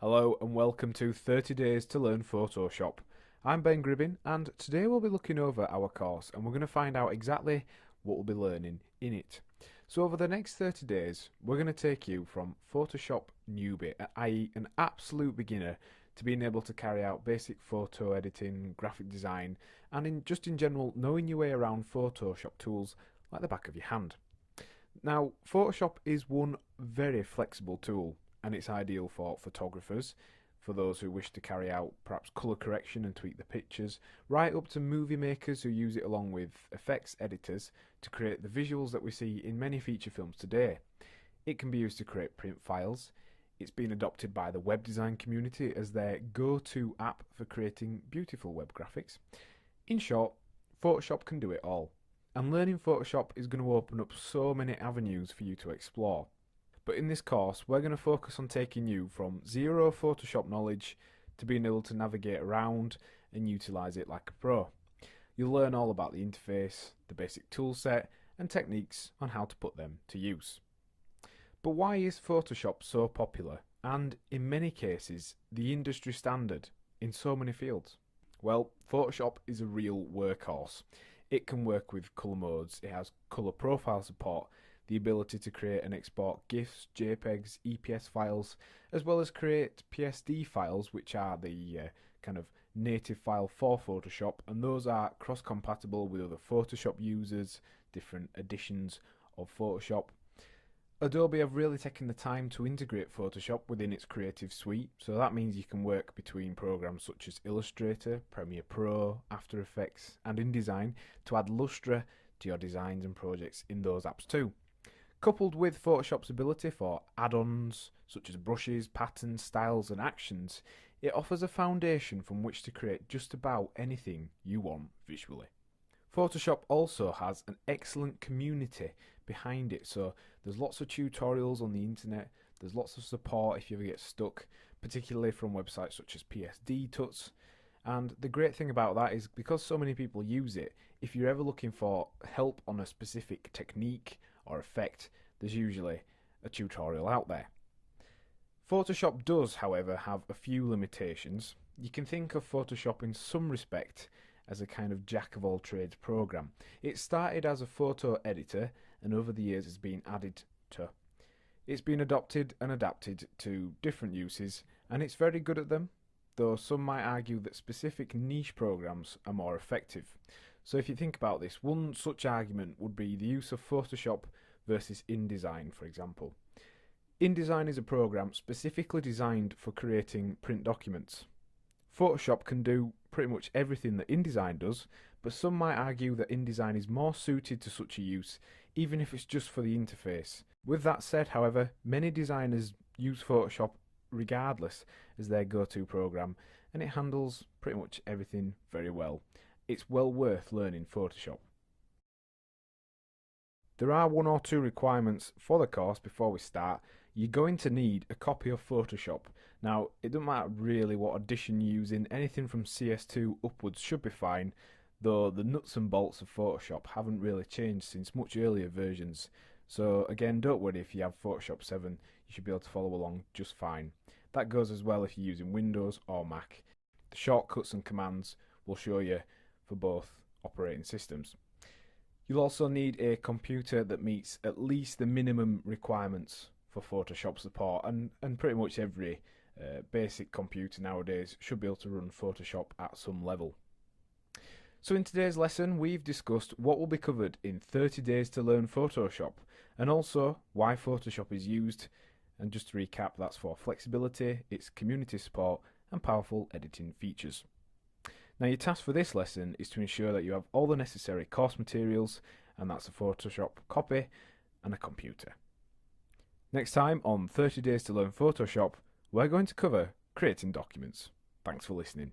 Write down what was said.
Hello and welcome to 30 Days to Learn Photoshop. I'm Ben Gribbin and today we'll be looking over our course and we're going to find out exactly what we'll be learning in it. So over the next 30 days we're going to take you from Photoshop newbie, i.e. an absolute beginner, to being able to carry out basic photo editing, graphic design and in general knowing your way around Photoshop tools like the back of your hand. Now, Photoshop is one very flexible tool and it's ideal for photographers, for those who wish to carry out perhaps colour correction and tweak the pictures, right up to movie makers who use it along with effects editors to create the visuals that we see in many feature films today. It can be used to create print files. It's been adopted by the web design community as their go-to app for creating beautiful web graphics. In short, Photoshop can do it all. And learning Photoshop is going to open up so many avenues for you to explore. But in this course, we're going to focus on taking you from zero Photoshop knowledge to being able to navigate around and utilise it like a pro. You'll learn all about the interface, the basic toolset, and techniques on how to put them to use. But why is Photoshop so popular and, in many cases, the industry standard in so many fields? Well, Photoshop is a real workhorse. It can work with colour modes, it has colour profile support, the ability to create and export GIFs, JPEGs, EPS files, as well as create PSD files, which are the kind of native file for Photoshop, and those are cross-compatible with other Photoshop users, different editions of Photoshop. Adobe have really taken the time to integrate Photoshop within its creative suite, so that means you can work between programs such as Illustrator, Premiere Pro, After Effects, and InDesign to add lustre to your designs and projects in those apps too. Coupled with Photoshop's ability for add-ons such as brushes, patterns, styles, and actions, it offers a foundation from which to create just about anything you want visually. Photoshop also has an excellent community behind it, so there's lots of tutorials on the internet, there's lots of support if you ever get stuck, particularly from websites such as PSD Tuts. And the great thing about that is because so many people use it, if you're ever looking for help on a specific technique or effect, there's usually a tutorial out there. Photoshop does, however, have a few limitations. You can think of Photoshop in some respect as a kind of jack of all trades program. It started as a photo editor and over the years it's been added to. It's been adopted and adapted to different uses and it's very good at them, though some might argue that specific niche programs are more effective. So if you think about this, one such argument would be the use of Photoshop versus InDesign, for example. InDesign is a program specifically designed for creating print documents. Photoshop can do pretty much everything that InDesign does, but some might argue that InDesign is more suited to such a use, even if it's just for the interface. With that said, however, many designers use Photoshop regardless as their go-to program, and it handles pretty much everything very well. It's well worth learning Photoshop. There are one or two requirements for the course before we start. You're going to need a copy of Photoshop. Now, it doesn't matter really what edition you're using, anything from CS2 upwards should be fine, though the nuts and bolts of Photoshop haven't really changed since much earlier versions. So again, don't worry if you have Photoshop 7, you should be able to follow along just fine. That goes as well if you're using Windows or Mac. The shortcuts and commands will show you for both operating systems. You'll also need a computer that meets at least the minimum requirements for Photoshop support, and pretty much every basic computer nowadays should be able to run Photoshop at some level. So in today's lesson we've discussed what will be covered in 30 days to learn Photoshop, and also why Photoshop is used, and just to recap, that's for flexibility, its community support and powerful editing features. Now your task for this lesson is to ensure that you have all the necessary course materials, and that's a Photoshop copy and a computer. Next time on 30 Days to Learn Photoshop, we're going to cover creating documents. Thanks for listening.